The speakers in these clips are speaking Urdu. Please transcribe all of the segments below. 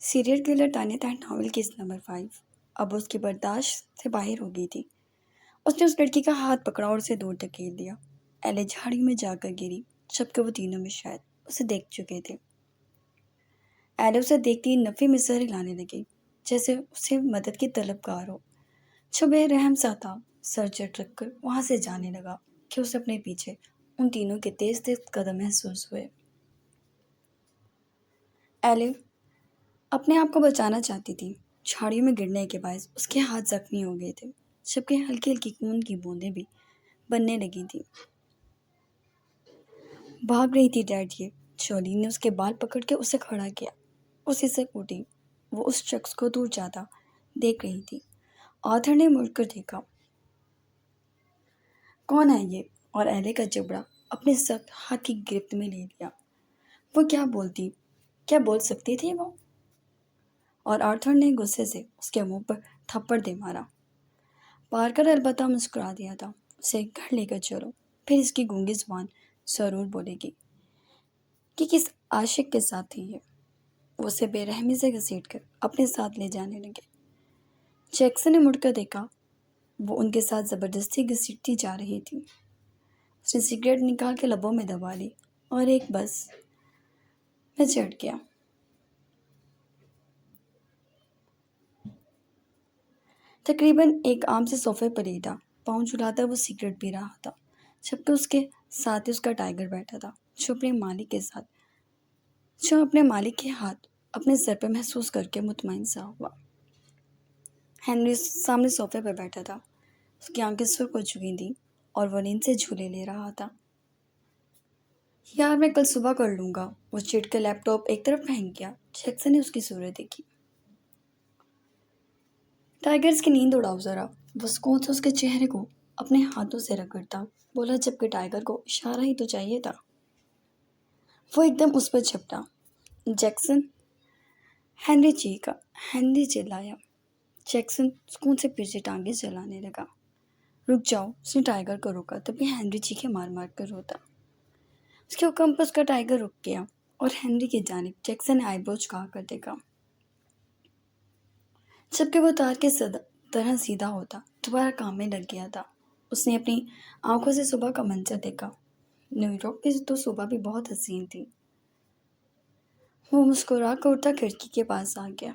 سیریل کلر تانیہ تحت ناول کیس نمبر 5 اب اس کی برداشت سے باہر ہو گئی تھی۔ اس نے اس لڑکی کا ہاتھ پکڑا اور اسے دور دھکیل دیا۔ ایلے جھاڑی میں جا کر گری جبکہ وہ تینوں میں شاید اسے دیکھ چکے تھے۔ ایلے اسے دیکھتی ہی نفی میں سر ہلانے لگی جیسے اسے مدد کی طلبگار ہو۔ جو بے رحم سا تھا سر چٹ کر وہاں سے جانے لگا کہ اسے اپنے پیچھے ان تینوں کے تیز تیز قدم محسوس ہوئے۔ ایلے اپنے آپ کو بچانا چاہتی تھی۔ جھاڑیوں میں گرنے کے باعث اس کے ہاتھ زخمی ہو گئے تھے جبکہ ہلکی ہلکی خون کی بوندیں بھی بننے لگی تھیں۔ بھاگ رہی تھی ڈیڈ یہ جولین نے اس کے بال پکڑ کے اسے کھڑا کیا۔ اسی سے اٹھی وہ اس شخص کو دور جاتا دیکھ رہی تھی۔ آرتھر نے مڑ کر دیکھا۔ کون ہے یہ؟ اور ایلے کا جبڑا اپنے سخت ہاتھ کی گرفت میں لے لیا۔ وہ کیا بول سکتی تھی وہ؟ اور آرتھر نے غصے سے اس کے منہ پر تھپڑ دے مارا۔ پارکر البتہ مسکرا دیا تھا۔ اسے گھر لے کر چلو، پھر اس کی گونگی زبان ضرور بولے گی کہ کس عاشق کے ساتھ تھی یہ۔ وہ اسے بے رحمی سے گھسیٹ کر اپنے ساتھ لے جانے لگے۔ جیکسن نے مڑ کر دیکھا، وہ ان کے ساتھ زبردستی گھسیٹتی جا رہی تھی۔ اس نے سگریٹ نکال کے لبوں میں دبا لی اور ایک بس میں چڑھ گیا۔ تقریباً ایک عام سے صوفے پر لیٹا پاؤں جھلاتا وہ سگریٹ پی رہا تھا جبکہ اس کے ساتھ ہی اس کا ٹائیگر بیٹھا تھا جو اپنے مالک کے ہاتھ اپنے سر پہ محسوس کر کے مطمئن سا ہوا۔ ہنری سامنے صوفے پہ بیٹھا تھا۔ اس کی آنکھیں سرخ ہو چکی تھیں اور وہ نیند سے جھولے لے رہا تھا۔ یار میں کل صبح کر لوں گا۔ وہ چڑھ کر لیپ ٹاپ ایک طرف پھینک گیا۔ جیکسن نے اس کی صورت دیکھی۔ ٹائیگرز کی نیند اڑاؤ ذرا۔ وہ سکون سے اس کے چہرے کو اپنے ہاتھوں سے رگڑتا بولا جبکہ ٹائیگر کو اشارہ ہی تو چاہیے تھا۔ وہ ایک دم اس پر جھپٹا۔ جیکسن! ہنری چلایا۔ جیکسن سکون سے پیچھے ٹانگیں چلانے لگا۔ رک جاؤ۔ اس نے ٹائیگر کو روکا تبھی ہنری چیخے مار مار کر روتا۔ اس کے حکم پر اس کا ٹائیگر رک گیا اور ہنری کی جانب جیکسن نے آئی برو جھکا کر دیکھا جبکہ وہ تار کے طرح سیدھا ہوتا دوبارہ کام میں لگ گیا تھا۔ اس نے اپنی آنکھوں سے صبح کا منظر دیکھا۔ نیو یارک کی تو صبح بھی بہت حسین تھی۔ وہ مسکرا کر اٹھا کھڑکی کے پاس آ گیا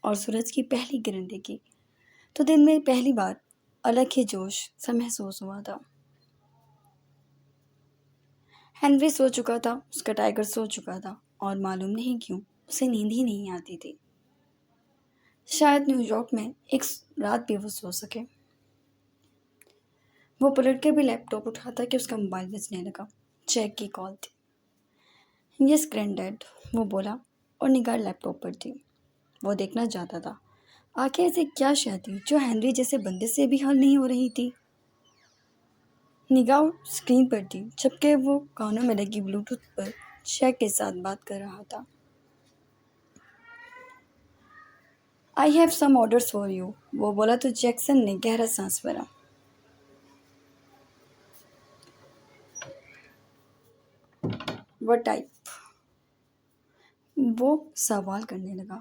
اور سورج کی پہلی کرن دیکھی تو دن میں پہلی بار الگ ہی جوش سا محسوس ہوا تھا۔ ہنری سو چکا تھا، اس کا ٹائیگر سو چکا تھا اور معلوم نہیں کیوں اسے نیند ہی نہیں آتی تھی۔ شاید نیو یارک میں ایک رات بھی وہ سو سکے۔ وہ پلٹ کر بھی لیپ ٹاپ اٹھاتا کہ اس کا موبائل بجنے لگا۔ جیک کی کال تھی۔ یس گرینڈ ڈیڈ، وہ بولا اور نگاہ لیپ ٹاپ پر تھی۔ وہ دیکھنا چاہتا تھا آخر ایسے کیا شے تھی جو ہنری جیسے بندے سے بھی حل نہیں ہو رہی تھی۔ نگاہ اسکرین پر تھی جبکہ وہ کانوں میں لگی بلوٹوتھ پر جیک کے ساتھ بات کر رہا تھا۔ I have some orders for you، وہ بولا تو جیکسن نے گہرا سانس بھرا۔ What type؟ وہ سوال کرنے لگا۔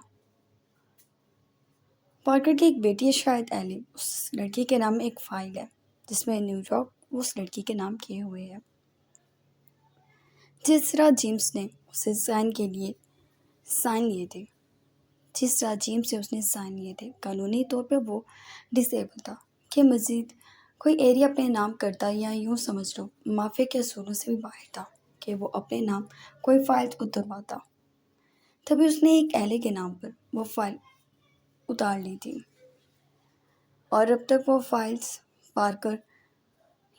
پارکر کی ایک بیٹی ہے شاید ایلی، اس لڑکی کے نام میں ایک فائل ہے جس میں نیو یارک وہ اس لڑکی کے نام کیے ہوئے ہے۔ جس طرح جیمس نے اسے سائن لیے تھے قانونی طور پر وہ ڈس ایبل تھا کہ مزید کوئی ایریا اپنے نام کرتا یا یوں سمجھ لو مافیا کے اصولوں سے بھی باہر تھا کہ وہ اپنے نام کوئی فائل اترواتا۔ تبھی اس نے ایک ایلے کے نام پر وہ فائل اتار لی تھی اور اب تک وہ فائلز پارکر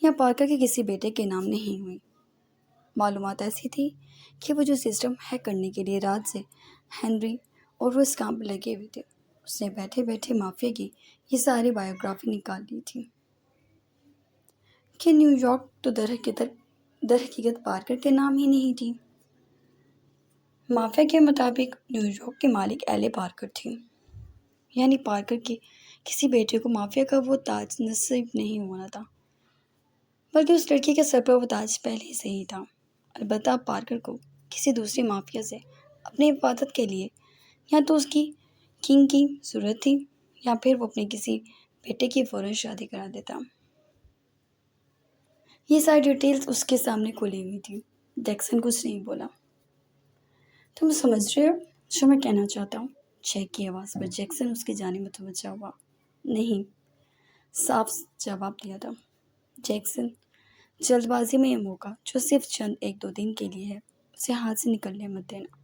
یا پارکر کے کسی بیٹے کے نام نہیں ہوئی۔ معلومات ایسی تھی کہ وہ جو سسٹم ہیک کرنے کے لیے رات سے ہنری اور وہ اس کام پہ لگے ہوئے تھے اس نے بیٹھے بیٹھے مافیا کی یہ ساری بایوگرافی نکال لی تھی کہ نیو یارک تو در حقیقت پارکر کے نام ہی نہیں تھی۔ مافیا کے مطابق نیو یارک کے مالک ایلے پارکر تھی، یعنی پارکر کے کسی بیٹے کو مافیا کا وہ تاج نصیب نہیں ہونا تھا بلکہ اس لڑکی کے سر پر وہ تاج پہلے سے ہی تھا۔ البتہ پارکر کو کسی دوسری مافیا سے اپنی حفاظت کے لیے یا تو اس کی کنگ کی ضرورت تھی یا پھر وہ اپنے کسی بیٹے کی فوراً شادی کرا دیتا۔ یہ ساری ڈیٹیلز اس کے سامنے کھلی ہوئی تھی۔ جیکسن کچھ نہیں بولا۔ تم سمجھ رہے ہو جو میں کہنا چاہتا ہوں؟ جیک کی آواز پر جیکسن اس کی جانب متوجہ ہوا۔ نہیں، صاف جواب دیا تھا جیکسن۔ جلد بازی میں یہ موقع جو صرف چند ایک دو دن کے لیے ہے اسے ہاتھ سے نکلنے مت دینا،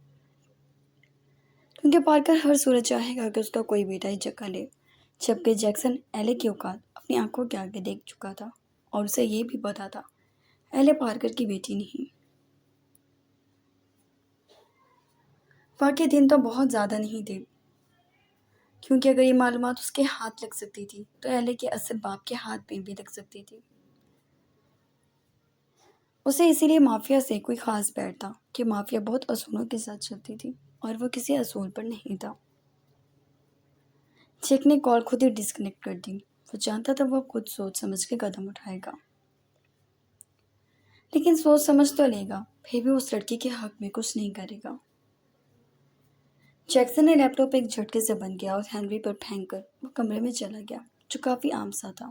کیونکہ پارکر ہر صورت چاہے گا کہ اس کا کوئی بیٹا ہی جگہ لے، جبکہ جیکسن ایلے کی اوقات اپنی آنکھوں کے آگے دیکھ چکا تھا اور اسے یہ بھی پتا تھا ایلے پارکر کی بیٹی نہیں۔ واقعی دن تو بہت زیادہ نہیں تھے، کیونکہ اگر یہ معلومات اس کے ہاتھ لگ سکتی تھی تو ایلے کے اصل باپ کے ہاتھ میں بھی لگ سکتی تھی۔ اسے اسی لیے مافیا سے کوئی خاص بیٹ تھا کہ مافیا بہت اصولوں کے ساتھ چلتی تھی اور وہ کسی اصول پر نہیں تھا۔ جیک نے کال خود ہی ڈسکنیکٹ کر دی۔ وہ جانتا تھا وہ خود سوچ سمجھ کے قدم اٹھائے گا، لیکن سوچ سمجھ تو لے گا، پھر بھی اس لڑکی کے حق میں کچھ نہیں کرے گا۔ جیکسن نے لیپ ٹاپ ایک جھٹکے سے بند کیا اور ہینری پر پھینک کر وہ کمرے میں چلا گیا، جو کافی عام سا تھا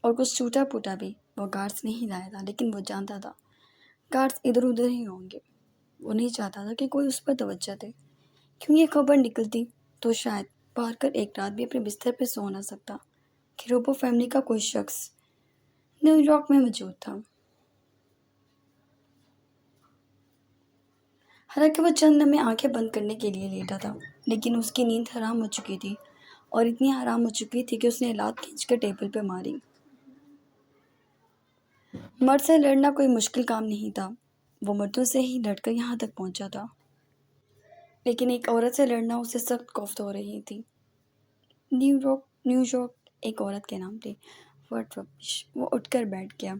اور کچھ ٹوٹا پھوٹا بھی۔ وہ گارڈز نہیں لایا تھا، لیکن وہ جانتا تھا گارڈز ادھر ادھر ہی ہوں گے۔ وہ نہیں چاہتا تھا کہ کوئی اس پر توجہ دے، کیوں یہ خبر نکلتی تو شاید پارکر ایک رات بھی اپنے بستر پہ سو نہ سکتا کہ روبو فیملی کا کوئی شخص نیو یارک میں موجود تھا۔ حالانکہ وہ چند لمحے آنکھیں بند کرنے کے لیے لیٹا تھا، لیکن اس کی نیند حرام ہو چکی تھی، اور اتنی حرام ہو چکی تھی کہ اس نے لات کھینچ کر ٹیبل پہ ماری۔ مرد سے لڑنا کوئی مشکل کام نہیں تھا، وہ مردوں سے ہی لڑ کر یہاں تک پہنچا تھا، لیکن ایک عورت سے لڑنا اسے سخت کوفت ہو رہی تھی۔ نیو یارک ایک عورت کے نام تھی۔ واٹ ربش! وہ اٹھ کر بیٹھ گیا۔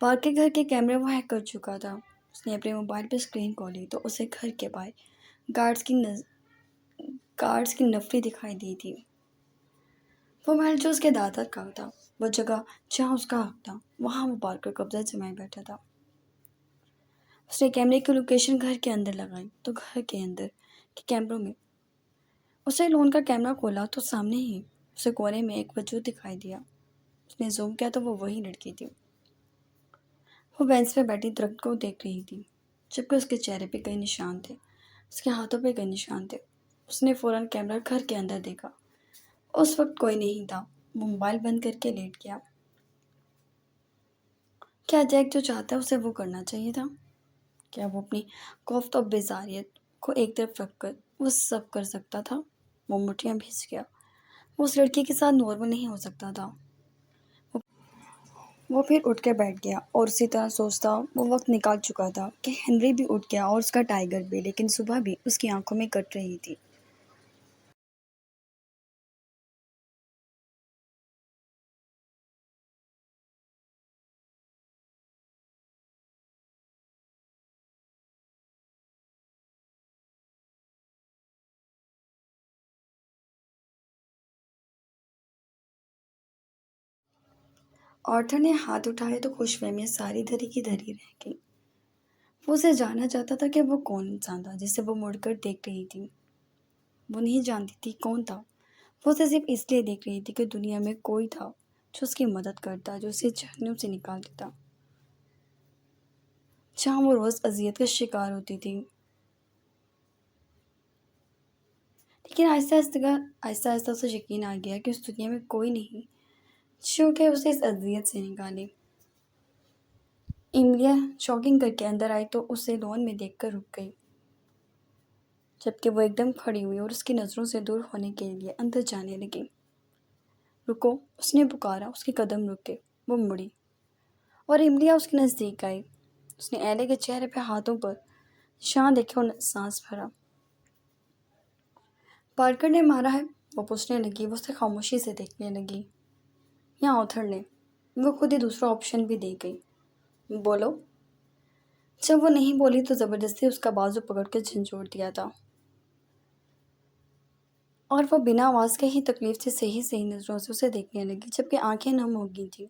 پارک کے گھر کے کیمرے وہ ہیک کر چکا تھا۔ اس نے اپنے موبائل پہ اسکرین کھولی تو اسے گھر کے باہر گارڈز کی نفری دکھائی دی تھی۔ وہ محل جو اس کے دادا کا تھا، وہ جگہ جہاں اس کا حق تھا، وہاں وہ پارکر قبضہ جمائے بیٹھا تھا۔ اس نے کیمرے کی لوکیشن گھر کے اندر لگائی تو گھر کے اندر کے کیمروں میں اسے لون کا کیمرہ کھولا تو سامنے ہی اسے کونے میں ایک وجود دکھائی دیا۔ اس نے زوم کیا تو وہ وہی لڑکی تھی۔ وہ بینچ پہ بیٹھی درخت کو دیکھ رہی تھی، جبکہ اس کے چہرے پہ کئی نشان تھے، اس کے ہاتھوں پہ کئی نشان تھے۔ اس نے فوراً کیمرہ گھر کے اندر دیکھا۔ اس وقت کوئی نہیں تھا۔ وہ موبائل بند کر کے لیٹ گیا۔ کیا جیک جو چاہتا ہے اسے وہ کرنا چاہیے تھا؟ کیا وہ اپنی کوفت اور بیزاریت کو ایک طرف رکھ کر وہ سب کر سکتا تھا؟ وہ مٹھیاں بھیج گیا۔ وہ اس لڑکی کے ساتھ نارمل نہیں ہو سکتا تھا۔ وہ پھر اٹھ کے بیٹھ گیا اور اسی طرح سوچتا وہ وقت نکال چکا تھا کہ ہنری بھی اٹھ گیا اور اس کا ٹائیگر بھی، لیکن صبح بھی اس کی آنکھوں میں کٹ رہی تھی۔ آرتھر نے ہاتھ اٹھائے تو خوش فہمیاں ساری دھری کی دھری رہ گئی۔ وہ اسے جاننا چاہتا تھا کہ وہ کون انسان تھا جسے وہ مڑ کر دیکھ رہی تھی۔ وہ نہیں جانتی تھی کون تھا۔ وہ اسے صرف اس لیے دیکھ رہی تھی کہ دنیا میں کوئی تھا جو اس کی مدد کرتا، جو اسے جہنم سے نکال دیتا، جہاں وہ روز اذیت کا شکار ہوتی تھی۔ لیکن آہستہ آہستہ اسے یقین آ گیا کہ اس دنیا میں کوئی نہیں جو کہ اسے اس اذیت سے نکالے۔ ایملیا جاگنگ کر کے اندر آئی تو اسے لون میں دیکھ کر رک گئی، جبکہ وہ ایک دم کھڑی ہوئی اور اس کی نظروں سے دور ہونے کے لیے اندر جانے لگی۔ رکو! اس نے پکارا۔ اس کے قدم رکے۔ وہ مڑی اور ایملیا اس کے نزدیک آئی۔ اس نے ایلے کے چہرے پہ ہاتھوں پر نشان دیکھے اور سانس بھرا۔ پارکر نے مارا ہے؟ وہ پوچھنے لگی۔ وہ اسے خاموشی سے دیکھنے لگی۔ یا آرتھر نے؟ وہ خود ہی دوسرا آپشن بھی دے گئی۔ بولو۔ جب وہ نہیں بولی تو زبردستی اس کا بازو پکڑ کے جھنجھوڑ دیا تھا، اور وہ بنا آواز کے ہی تکلیف سے صحیح نظروں سے اسے دیکھنے لگی، جبکہ آنکھیں نم ہو گئی تھیں۔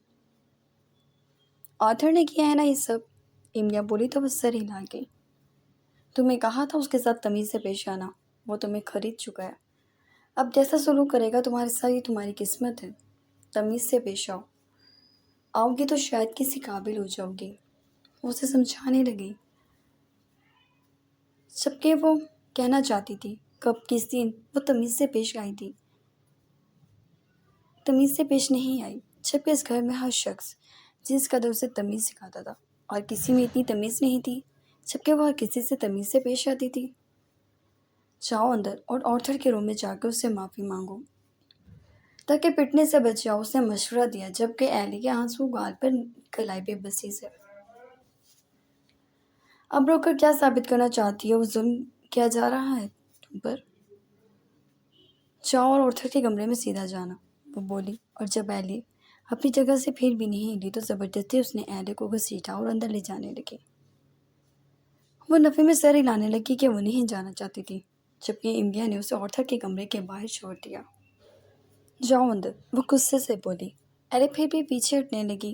آرتھر نے کیا ہے نا یہ سب؟ ایملیا بولی تو وہ سر ہلا گئی۔ تمہیں کہا تھا اس کے ساتھ تمیز سے پیش آنا، وہ تمہیں خرید چکا ہے۔ اب جیسا سلوک کرے گا تمہارے ساتھ یہ تمہاری قسمت ہے۔ تمیز سے پیش آؤ، آؤ گی تو شاید کسی قابل ہو جاؤ گی۔ وہ اسے سمجھانے لگی، جبکہ وہ کہنا چاہتی تھی کب کس دن وہ تمیز سے پیش آئی تھی، تمیز سے پیش نہیں آئی، جبکہ اس گھر میں ہر شخص جس قدر اسے تمیز سکھاتا تھا، اور کسی میں اتنی تمیز نہیں تھی جبکہ وہ ہر کسی سے تمیز سے پیش آتی تھی۔ جاؤ اندر اور آرتھر کے روم میں جا کے اس سے معافی مانگو تاکہ پٹنے سے بچ جاؤ، اس نے مشورہ دیا، جبکہ ایلی کے آنسو گال پر نکل آئے بے بسی سے۔ اب رو کر کیا ثابت کرنا چاہتی ہے؟ وہ ظلم کیا جا رہا ہے تم پر؟ جاؤ اور آرتھر کے کمرے میں سیدھا جانا، وہ بولی، اور جب ایلی اپنی جگہ سے پھر بھی نہیں ہلی تو زبردستی اس نے ایلی کو گھسیٹا اور اندر لے جانے لگی۔ وہ نفے میں سر ہلانے لگی کہ وہ نہیں جانا چاہتی تھی، جبکہ املیہ نے اسے آرتھر کے کمرے کے باہر چھوڑ دیا۔ جاؤ اندر، وہ غصے سے بولی۔ ایلی پھر بھی پیچھے ہٹنے لگی،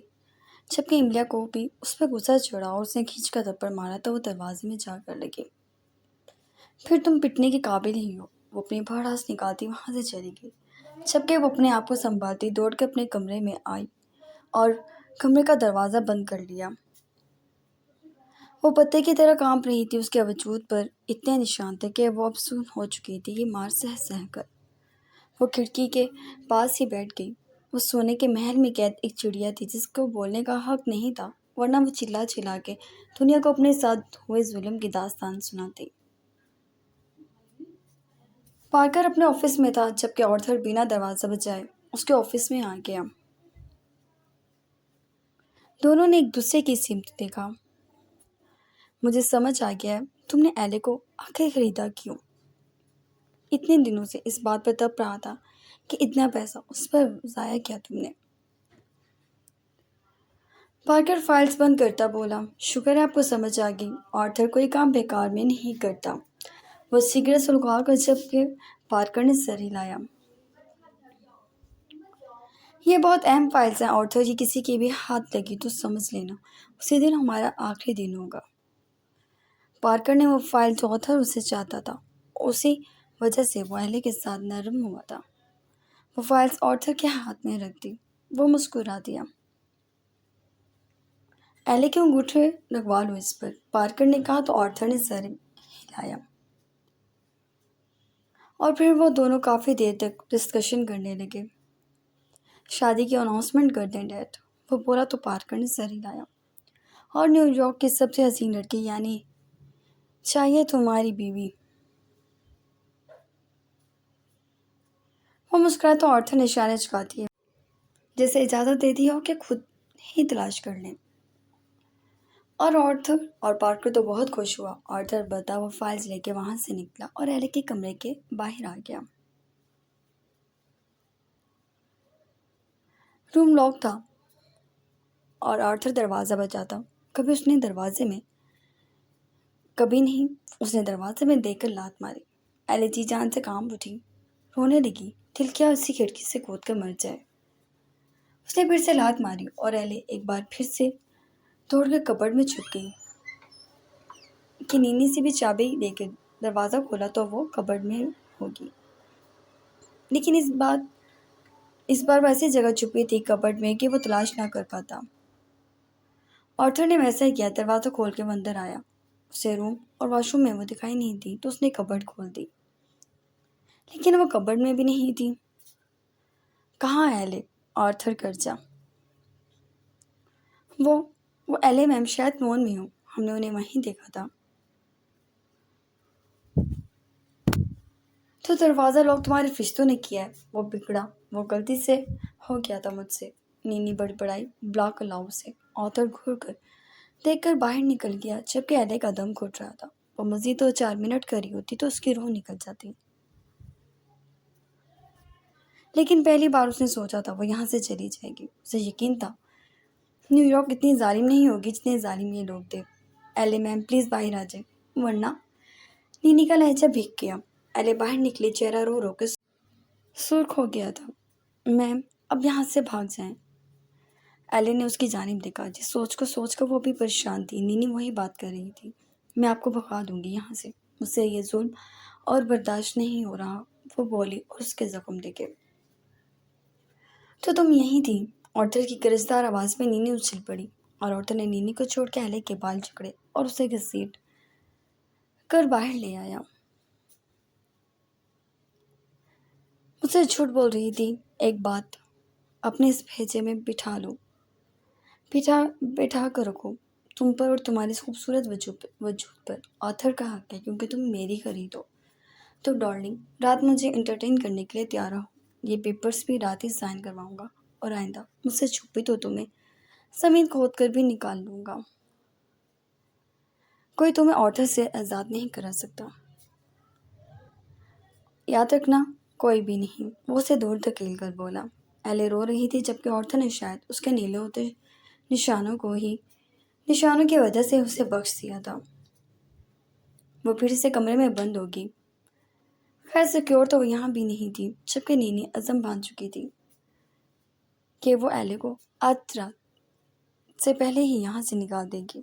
جبکہ املیہ کو بھی اس پر غصہ چڑھا اور اس نے کھینچ کر تھپڑ مارا تو وہ دروازے میں جا کر لگی۔ پھر تم پٹنے کے قابل ہی ہو، وہ اپنی بھڑاس نکالتی وہاں سے چلی گئی، جبکہ وہ اپنے آپ کو سنبھالتی دوڑ کے اپنے کمرے میں آئی اور کمرے کا دروازہ بند کر لیا۔ وہ پتے کی طرح کانپ رہی تھی، اس کے وجود پر اتنے نشان تھے کہ وہ اب سون ہو چکی تھی، یہ مار سہ سہ کر۔ وہ کھڑکی کے پاس ہی بیٹھ گئی۔ وہ سونے کے محل میں قید ایک چڑیا تھی جس کو بولنے کا حق نہیں تھا، ورنہ وہ چلا چلا کے دنیا کو اپنے ساتھ ہوئے ظلم کی داستان سناتی۔ پارکر اپنے آفس میں تھا، جبکہ آرتھر بنا دروازہ بجائے اس کے آفس میں آ گیا۔ دونوں نے ایک دوسرے کی سمت دیکھا۔ مجھے سمجھ آ گیا ہے تم نے ایلی کو آخر خریدا کیوں۔ اتنے دنوں سے اس بات پر تپ رہا تھا کہ اتنا پیسہ اس پر ضائع کیا تم نے۔ پارکر فائلز بند کرتا بولا، شکر ہے آپ کو سمجھ آ گئی، آرتھر کوئی کام بیکار میں نہیں کرتا۔ وہ سگریٹ سلگا کر جبکہ پارکر نے سر ہلایا۔ یہ بہت اہم فائلز ہیں آرتھر، یہ کسی کی بھی ہاتھ لگی تو سمجھ لینا اسی دن ہمارا آخری دن ہوگا۔ پارکر نے وہ فائل جو آرتھر اسے چاہتا تھا، اسی وجہ سے وہ ایلی کے ساتھ نرم ہوا تھا۔ وہ فائلز آرتھر کے ہاتھ میں رکھ دی، وہ مسکرا دیا۔ ایلی کے انگوٹھے لگوا لو اس پر، پارکر نے کہا تو آرتھر نے سر ہلایا۔ اور پھر وہ دونوں کافی دیر تک ڈسکشن کرنے لگے۔ شادی کی اناؤنسمنٹ کر دیں ڈیڈ، وہ بولا تو پارکر نے سر ہلایا۔ اور نیو یارک کی سب سے حسین لڑکی یعنی چاہیے تمہاری بیوی۔ وہ مسکرائے تو آرتھر نشانے چکاتی ہے، جیسے اجازت دیتی ہو کہ خود ہی تلاش کر لیں۔ اور آرتھر اور پارکر تو بہت خوش ہوا۔ آرتھر بتا وہ فائلز لے کے وہاں سے نکلا اور ایلی کے کمرے کے باہر آ گیا۔ روم لاک تھا اور آرتھر دروازہ بجاتا، کبھی اس نے دروازے میں دیکھ کر لات ماری۔ ایلی جی جان سے کام اٹھی، رونے لگی، دل کیا اسی کھڑکی سے کود کر مر جائے۔ اس نے پھر سے لات ماری اور ایلی ایک بار پھر سے دوڑ کر کبرڈ میں چھپ گئی کہ نینی سے بھی چابی لے کر دروازہ کھولا تو وہ کبرڈ میں ہوگی، لیکن اس بار وہ ایسی جگہ چھپی تھی کبرڈ میں کہ وہ تلاش نہ کر پاتا۔ آرتھر نے ویسا ہی کیا، دروازہ کھول کے وہ اندر آیا۔ اسے روم اور واش روم میں وہ دکھائی نہیں دی تو اس نے کبرڈ کھول دی، لیکن وہ کبرڈ میں بھی نہیں تھی۔ کہاں ہے ایلی؟ آرتھر گرجا۔ وہ ایلی میم شاید مون میں ہوں، ہم نے انہیں وہیں دیکھا تھا۔ تو دروازہ لاک تمہارے فرشتوں نے کیا ہے، وہ بگڑا، وہ غلطی سے ہو گیا تھا مجھ سے، نینی بڑبڑائی، بلاک لاؤ اسے۔ آرتھر گھور کر دیکھ کر باہر نکل گیا، جبکہ ایلی کا دم گھٹ رہا تھا۔ وہ مزید 2-4 منٹ کری ہوتی تو اس کی روح نکل جاتی، لیکن پہلی بار اس نے سوچا تھا وہ یہاں سے چلی جائے گی۔ اسے یقین تھا نیو یارک اتنی ظالم نہیں ہوگی جتنے ظالم یہ لوگ تھے۔ ایلی میم پلیز باہر آ جائیں، ورنہ… نینی کا لہجہ بھیگ گیا۔ ایلی باہر نکلی، چہرہ رو رو کے سرخ ہو گیا تھا۔ میم اب یہاں سے بھاگ جائیں۔ ایلی نے اس کی جانب دیکھا، جس سوچ کر وہ بھی پریشان تھی۔ نینی وہی بات کر رہی تھی، میں آپ کو بھگا دوں گی یہاں سے، مجھ سے یہ ظلم اور برداشت نہیں ہو رہا، وہ بولی اور اس کے زخم دیکھے۔ تو تم یہیں تھی؟ آرتھر کی گرجدار آواز میں نینی اچھل پڑی، اور آرتھر نے نینی کو چھوڑ کے ایلے کے بال جکڑے اور اسے گھسیٹ کر باہر لے آیا۔ مجھ سے جھوٹ بول رہی تھی، ایک بات اپنے اس بھیجے میں بٹھا کر رکھو، تم پر اور تمہارے اس خوبصورت وجود پر آرتھر کا حق ہے کیونکہ تم میری خرید ہو۔ تو ڈارلنگ، رات مجھے انٹرٹین کرنے کے لیے تیار رہو، یہ پیپرز بھی رات ہی سائن کرواؤں گا، اور آئندہ مجھ سے چھپی تو تمہیں زمین کھود کر بھی نکال لوں گا۔ کوئی تمہیں آرتھر سے آزاد نہیں کرا سکتا، یاد رکھنا، کوئی بھی نہیں، وہ اسے دور دھکیل کر بولا۔ ایلے رو رہی تھی جبکہ آرتھر نے شاید اس کے نیلے ہوتے نشانوں کی وجہ سے اسے بخش دیا تھا۔ وہ پھر سے کمرے میں بند ہوگی۔ خیر سیکیور تو وہ یہاں بھی نہیں تھی، جبکہ نینی عزم باندھ چکی تھی کہ وہ ایلے کو آج رات سے پہلے ہی یہاں سے نکال دے گی۔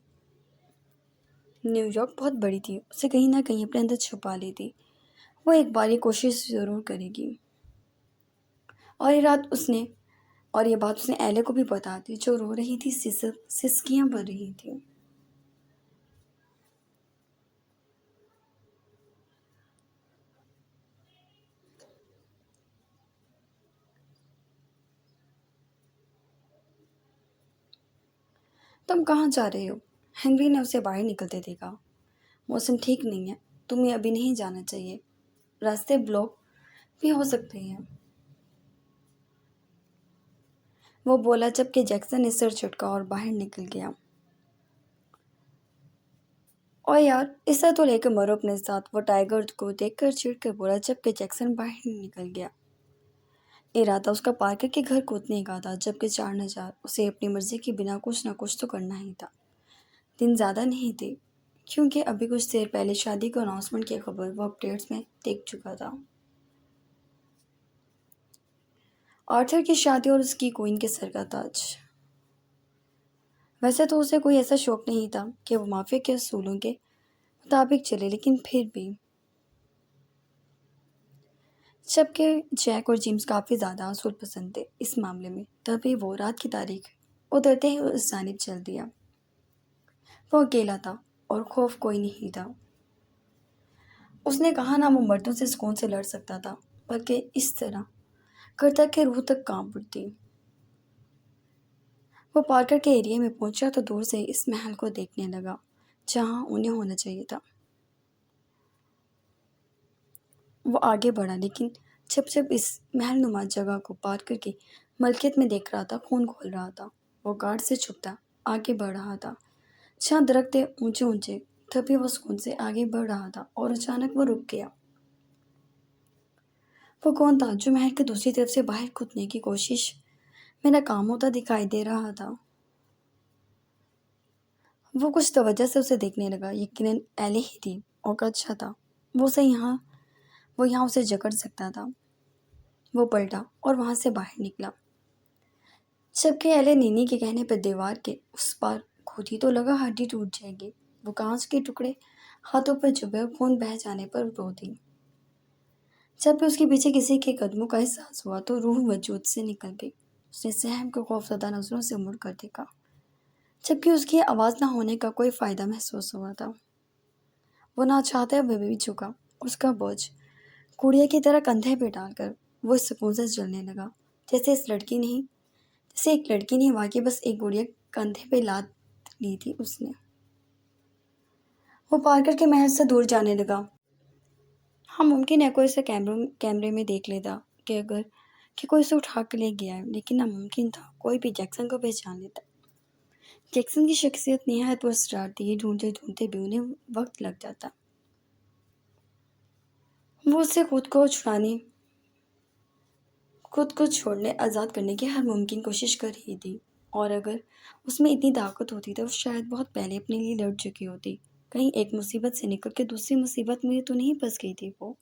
نیو یارک بہت بڑی تھی، اسے کہیں نہ کہیں اپنے اندر چھپا لیتی، وہ ایک بار یہ کوشش ضرور کرے گی۔ اور یہ بات اس نے ایلے کو بھی بتا دی، جو رو رہی تھی، سسکیاں بھر رہی تھی۔ تم کہاں جا رہے ہو؟ ہنری نے اسے باہر نکلتے دیکھا۔ موسم ٹھیک نہیں ہے، تمہیں ابھی نہیں جانا چاہیے، راستے بلاک بھی ہو سکتے ہیں، وہ بولا جبکہ جیکسن نے سر جھٹکا اور باہر نکل گیا۔ اور یار، اس طرح تو لے کر مرو اپنے ساتھ، وہ ٹائیگر کو دیکھ کر چڑھ کر بولا جبکہ جیکسن باہر نکل گیا۔ ارادہ اس کا پارکر کے گھر کودنے کا تھا، جبکہ 4 اسے اپنی مرضی کے بنا کچھ نہ کچھ تو کرنا ہی تھا۔ دن زیادہ نہیں تھے، کیونکہ ابھی کچھ دیر پہلے شادی کو اناؤنسمنٹ کی خبر وہ اپڈیٹس میں دیکھ چکا تھا۔ آرتھر کی شادی اور اس کی کوئن کے سر کا تاج۔ ویسے تو اسے کوئی ایسا شوق نہیں تھا کہ وہ مافیا کے اصولوں کے مطابق چلے، لیکن پھر بھی جبکہ جیک اور جیمز کافی زیادہ اصول پسند تھے اس معاملے میں، تبھی وہ رات کی تاریخ اترتے ہی اس جانب چل دیا۔ وہ اکیلا تھا اور خوف کوئی نہیں تھا۔ اس نے کہا نہ وہ مردوں سے سکون سے لڑ سکتا تھا، بلکہ اس طرح کرتا کہ روح تک کانپ اٹھتی۔ وہ پارکر کے ایریا میں پہنچا تو دور سے اس محل کو دیکھنے لگا جہاں انہیں ہونا چاہیے تھا۔ وہ آگے بڑھا، لیکن جب اس محل نما جگہ کو پارکر کی ملکیت میں دیکھ رہا تھا، خون کھول رہا تھا۔ وہ گارڈ سے چھپتا آگے بڑھ رہا تھا جہاں درخت تھے اونچے اونچے، تبھی وہ سکون سے آگے بڑھ رہا تھا اور اچانک وہ رک گیا۔ وہ کون تھا جو محل کے دوسری طرف سے باہر کودنے کی کوشش میں ناکام ہوتا دکھائی دے رہا تھا؟ وہ کچھ توجہ سے اسے دیکھنے لگا، یقیناً ایلے ہی تھی، اور اچھا تھا وہ یہاں اسے جکڑ سکتا تھا۔ وہ پلٹا اور وہاں سے باہر نکلا، جبکہ ایلے نینی کے کہنے پر دیوار کے اس پار کھودی تو لگا ہڈی ٹوٹ جائے گی۔ وہ کانچ کے ٹکڑے ہاتھوں پر چبھے اور خون بہہ جانے پر رو دی۔ جب بھی اس کے پیچھے کسی کے قدموں کا احساس ہوا تو روح وجود سے نکل گئی۔ اس نے سہم کو خوفزدہ نظروں سے مڑ کر دیکھا، جبکہ اس کی آواز نہ ہونے کا کوئی فائدہ محسوس ہوا تھا۔ وہ نہ چاہتے ہوئے بھی جھکا، اس کا بوجھ گڑیا کی طرح کندھے پہ ڈال کر وہ سکون سے چلنے لگا، جیسے ایک لڑکی نے واقعی بس ایک گڑیا کندھے پہ لاد لی تھی اس نے۔ وہ پارکر کے محل سے دور جانے لگا۔ ہاں، ممکن ہے کوئی اسے کیمرے میں دیکھ لیتا کہ کوئی اسے اٹھا کے لے گیا ہے، لیکن ناممکن تھا کوئی بھی جیکسن کو پہچان لیتا۔ جیکسن کی شخصیت نہایت پراسرار تھی، یہ ڈھونڈتے ڈھونڈتے بھی انہیں وقت لگ جاتا۔ وہ اسے خود کو چھوڑنے آزاد کرنے کی ہر ممکن کوشش کر رہی تھی، اور اگر اس میں اتنی طاقت ہوتی تو وہ شاید بہت پہلے اپنے لیے لڑ چکی ہوتی۔ کہیں ایک مصیبت سے نکل کے دوسری مصیبت میں تو نہیں پھنس گئی تھی وہ۔